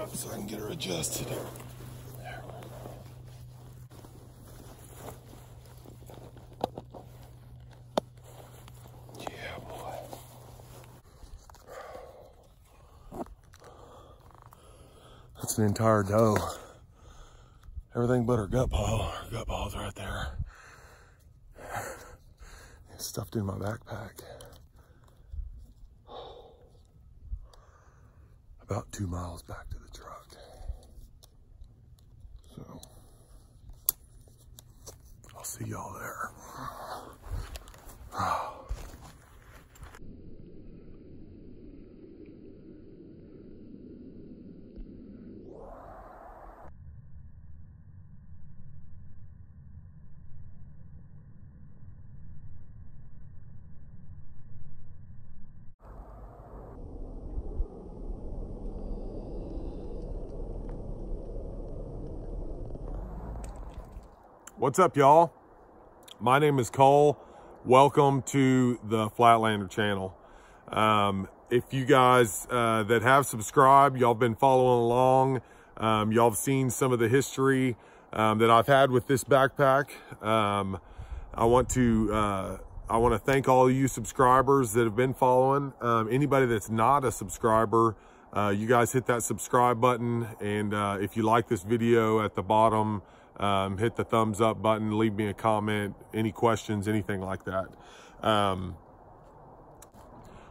up so I can get her adjusted. There. Yeah, boy. That's an entire doe. Everything but her gut ball. Her gut ball's right there. It's stuffed in my backpack. About 2 miles back to the truck. So, I'll see y'all there. What's up, y'all? My name is Cole. Welcome to the Flatlander channel. If you guys that have subscribed, y'all been following along, y'all have seen some of the history that I've had with this backpack. I want to thank all of you subscribers that have been following. Anybody that's not a subscriber, you guys hit that subscribe button, and if you like this video, at the bottom, hit the thumbs up button, leave me a comment, any questions, anything like that.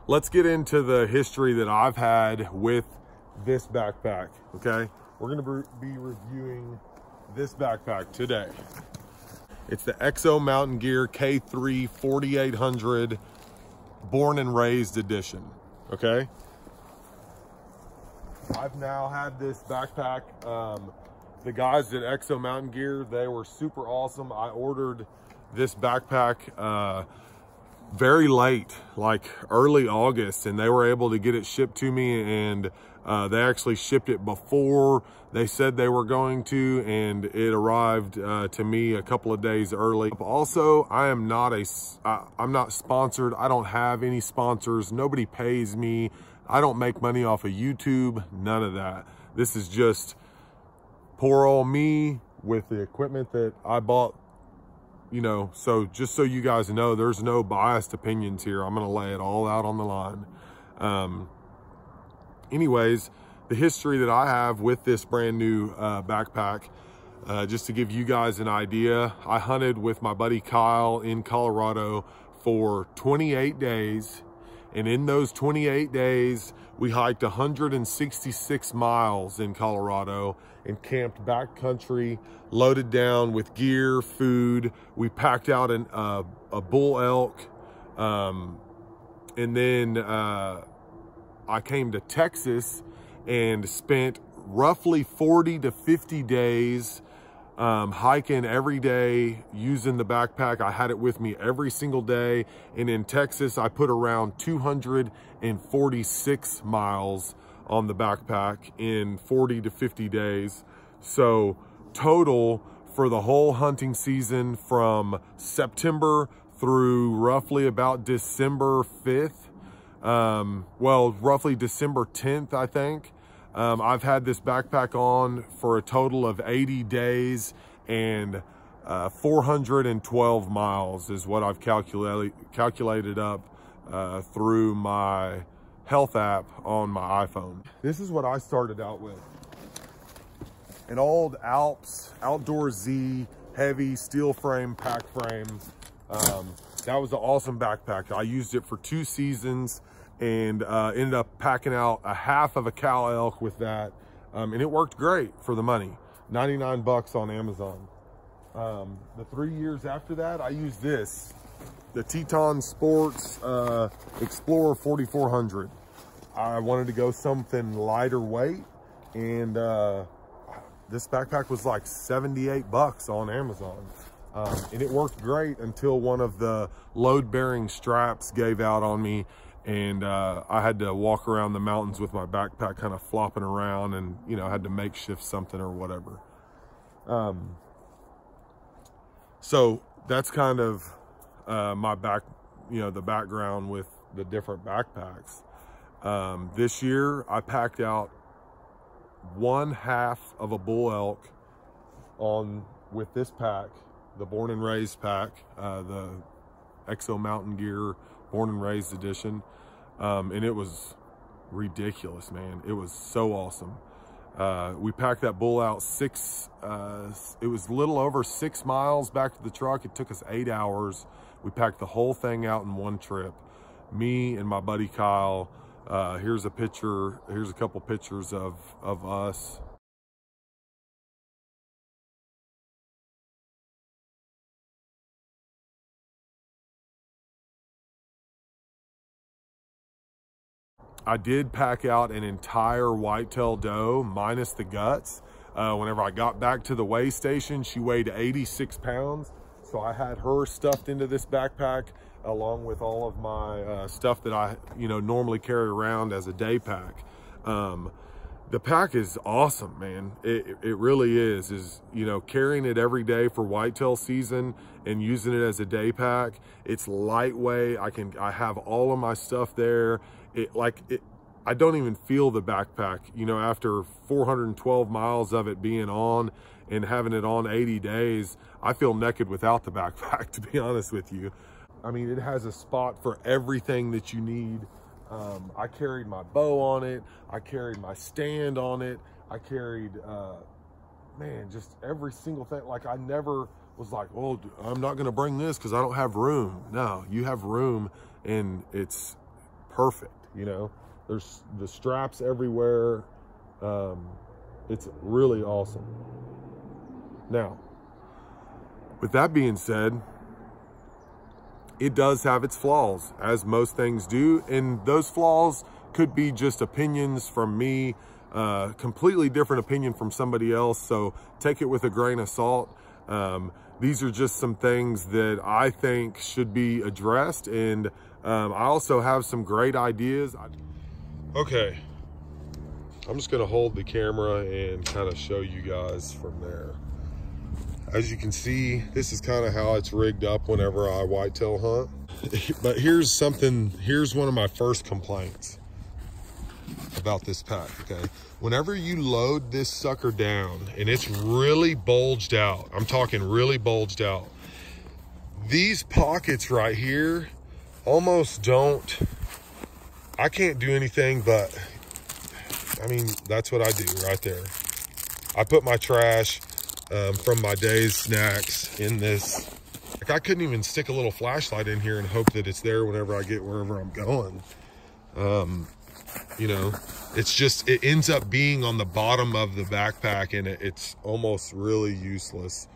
Let's get into the history that I've had with this backpack, okay? We're gonna be reviewing this backpack today. It's the EXO Mountain Gear K3 4800 Born and Raised Edition, okay? I've now had this backpack. The guys at EXO Mountain Gear, they were super awesome. I ordered this backpack very late, like early August, and they were able to get it shipped to me, and they actually shipped it before they said they were going to, and it arrived to me a couple of days early. Also, I'm not sponsored. I don't have any sponsors. Nobody pays me. I don't make money off of YouTube, none of that. This is just poor old me with the equipment that I bought, you know. So just so you guys know, there's no biased opinions here. I'm gonna lay it all out on the line. Anyways, the history that I have with this brand new backpack, just to give you guys an idea, I hunted with my buddy Kyle in Colorado for 28 days. And in those 28 days, we hiked 166 miles in Colorado and camped backcountry, loaded down with gear, food. We packed out a bull elk. And then I came to Texas and spent roughly 40 to 50 days hiking every day using the backpack. I had it with me every single day. And in Texas, I put around 246 miles on the backpack in 40 to 50 days. So total for the whole hunting season from September through roughly about December 5th, well, roughly December 10th, I think. I've had this backpack on for a total of 80 days and 412 miles is what I've calculated up through my health app on my iPhone. This is what I started out with. An old Alps Outdoor Z heavy steel frame pack frame. That was an awesome backpack. I used it for 2 seasons and ended up packing out a half of a cow elk with that. And it worked great for the money. 99 bucks on Amazon. The 3 years after that, I used this, the Teton Sports Explorer 4400. I wanted to go something lighter weight, and this backpack was like 78 bucks on Amazon. And it worked great until one of the load-bearing straps gave out on me, and I had to walk around the mountains with my backpack kind of flopping around, and, you know, I had to makeshift something or whatever. So that's kind of my the background with the different backpacks. This year I packed out 1/2 of a bull elk on with this pack, the Born and Raised pack, the EXO Mountain Gear Born and Raised edition. And it was ridiculous, man. It was so awesome. We packed that bull out it was a little over 6 miles back to the truck. It took us 8 hours. We packed the whole thing out in one trip. Me and my buddy Kyle. Here's a picture. Here's a couple pictures of us. I did pack out an entire whitetail doe minus the guts. Whenever I got back to the weigh station, she weighed 86 pounds. So I had her stuffed into this backpack along with all of my stuff that I normally carry around as a day pack. The pack is awesome, man. It really is carrying it every day for whitetail season and using it as a day pack. It's lightweight. I have all of my stuff there. I don't even feel the backpack, after 412 miles of it being on and having it on 80 days, I feel naked without the backpack, to be honest with you. I mean, it has a spot for everything that you need. I carried my bow on it. I carried my stand on it. I carried, man, just every single thing. Like, I never was like, well, I'm not gonna bring this because I don't have room. No, you have room and it's perfect. There's the straps everywhere. It's really awesome. Now, with that being said, it does have its flaws, as most things do, and those flaws could be just opinions from me, completely different opinion from somebody else, so take it with a grain of salt. These are just some things that I think should be addressed, and I also have some great ideas. Okay, I'm just gonna hold the camera and kind of show you guys from there. As you can see, this is kind of how it's rigged up whenever I whitetail hunt. But here's one of my first complaints about this pack, okay? Whenever you load this sucker down and it's really bulged out, I'm talking really bulged out, these pockets right here almost don't, I can't do anything but, I mean, that's what I do right there. I put my trash from my day's snacks in this. Like, I couldn't even stick a little flashlight in here and hope that it's there whenever I get wherever I'm going. It's just, it ends up being on the bottom of the backpack and it's almost really useless.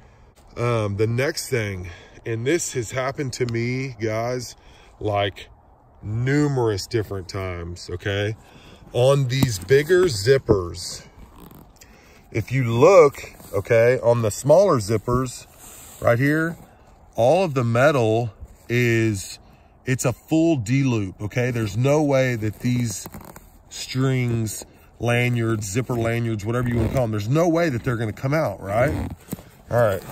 The next thing, and this has happened to me, guys, like numerous different times, okay? On these bigger zippers, if you look, okay, on the smaller zippers right here, all of the metal it's a full D-loop, okay? There's no way that these strings, lanyards, zipper lanyards, whatever you want to call them, there's no way that they're going to come out, right? All right,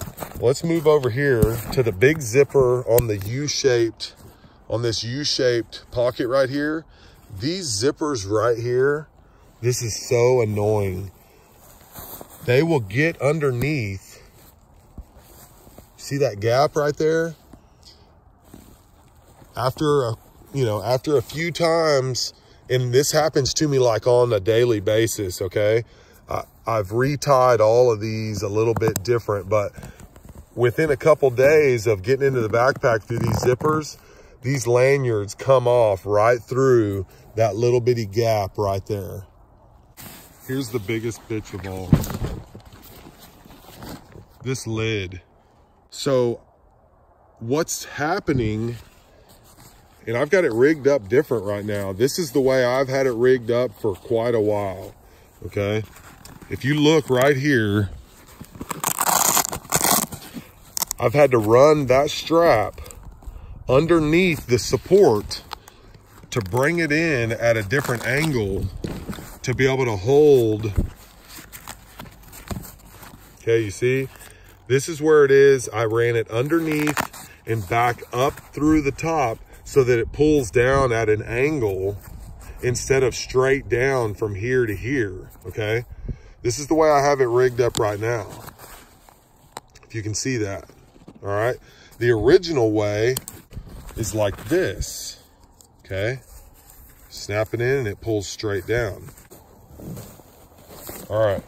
let's move over here to the big zipper on the this U-shaped pocket right here. These zippers right here, this is so annoying. They will get underneath. See that gap right there? After a few times, and this happens to me like on a daily basis, okay? I've retied all of these a little bit different, but within a couple days of getting into the backpack through these zippers, these lanyards come off right through that little bitty gap right there. Here's the biggest bitch of all. This lid. So what's happening, and I've got it rigged up different right now. This is the way I've had it rigged up for quite a while, okay? If you look right here, I've had to run that strap underneath the support to bring it in at a different angle to be able to hold. Okay, you see? This is where it is. I ran it underneath and back up through the top so that it pulls down at an angle instead of straight down from here to here, okay? This is the way I have it rigged up right now. If you can see that, all right? The original way is like this, okay? Snap it in and it pulls straight down. All right.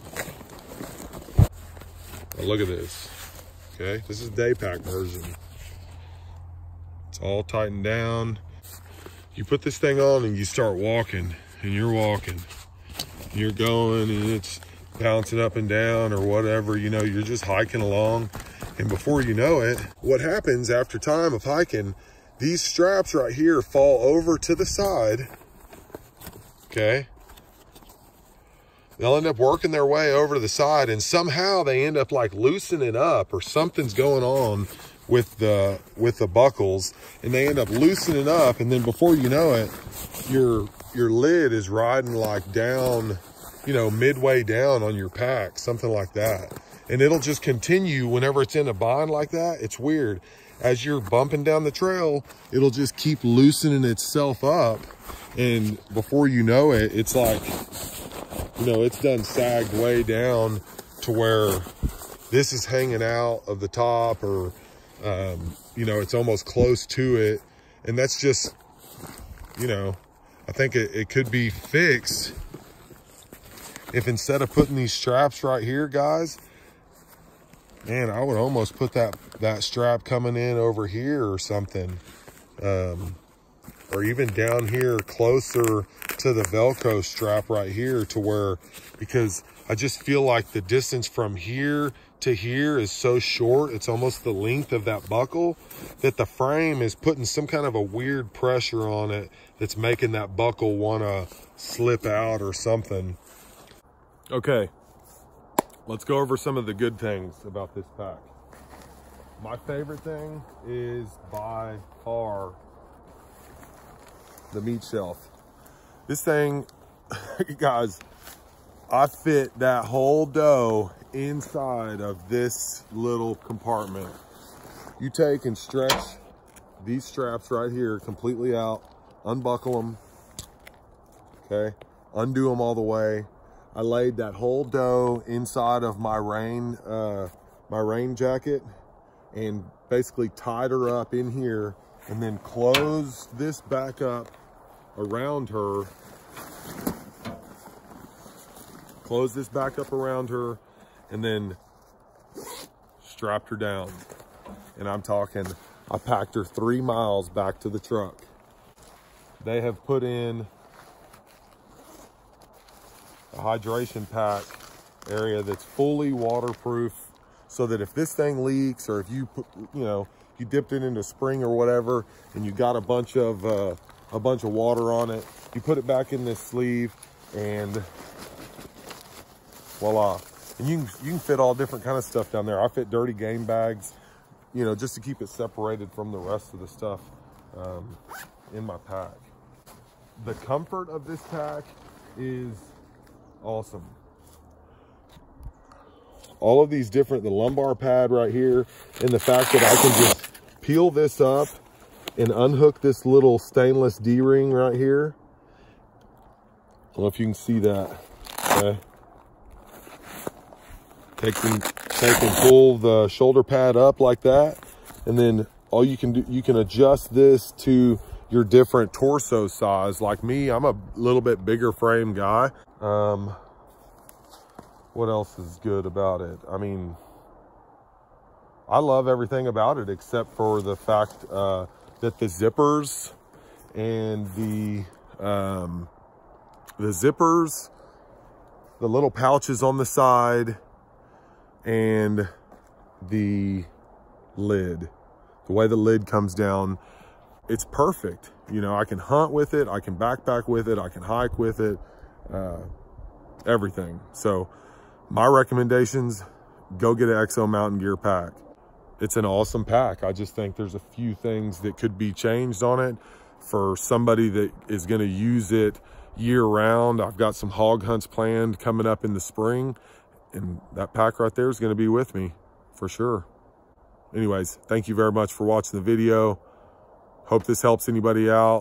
Now look at this, okay? This is day pack version. It's all tightened down. You put this thing on and you start walking, and you're walking. You're going and it's bouncing up and down or whatever, you know, you're just hiking along. And before you know it, what happens after time of hiking, these straps right here fall over to the side, okay? They'll end up working their way over to the side, and somehow they end up like loosening up, or something's going on with the buckles, and they end up loosening up, and then before you know it, your lid is riding like down, you know, midway down on your pack, something like that. And it'll just continue whenever it's in a bind like that. It's weird. As you're bumping down the trail, it'll just keep loosening itself up. And before you know it, it's like, you know, it's done sagged way down to where this is hanging out of the top, or, you know, it's almost close to it. And that's just, you know, I think it could be fixed if instead of putting these straps right here, guys, man, I would almost put that strap coming in over here or something, or even down here closer to the Velcro strap right here, to where, because I just feel like the distance from here to here is so short, it's almost the length of that buckle, that the frame is putting some kind of a weird pressure on it that's making that buckle want to slip out or something. Okay, let's go over some of the good things about this pack. My favorite thing is by far the meat shelf. This thing, guys, I fit that whole dough inside of this little compartment. You take and stretch these straps right here completely out, unbuckle them, okay, undo them all the way. I laid that whole dough inside of my rain jacket and basically tied her up in here, and then closed this back up around her. Close this back up around her, and then strapped her down. And I'm talking, I packed her 3 miles back to the truck. They have put in a hydration pack area that's fully waterproof, so that if this thing leaks, or if you put, you know, you dipped it into spring or whatever, and you got a bunch of water on it, you put it back in this sleeve, and voila. And you can fit all different kind of stuff down there. I fit dirty game bags, you know, just to keep it separated from the rest of the stuff in my pack. The comfort of this pack is awesome. All of these different, the lumbar pad right here, and the fact that I can just peel this up and unhook this little stainless D-ring right here. I don't know if you can see that, okay? Take and pull the shoulder pad up like that, and then all you can do, you can adjust this to your different torso size. Like me, I'm a little bit bigger frame guy. What else is good about it? I mean, I love everything about it except for the fact that the zippers and the little pouches on the side, and the lid, the way the lid comes down, it's perfect. You know, I can hunt with it, I can backpack with it, I can hike with it, everything. So my recommendations, go get an EXO Mountain Gear pack. It's an awesome pack. I just think there's a few things that could be changed on it for somebody that is going to use it year round. I've got some hog hunts planned coming up in the spring, and that pack right there is going to be with me for sure. Anyways, thank you very much for watching the video. Hope this helps anybody out.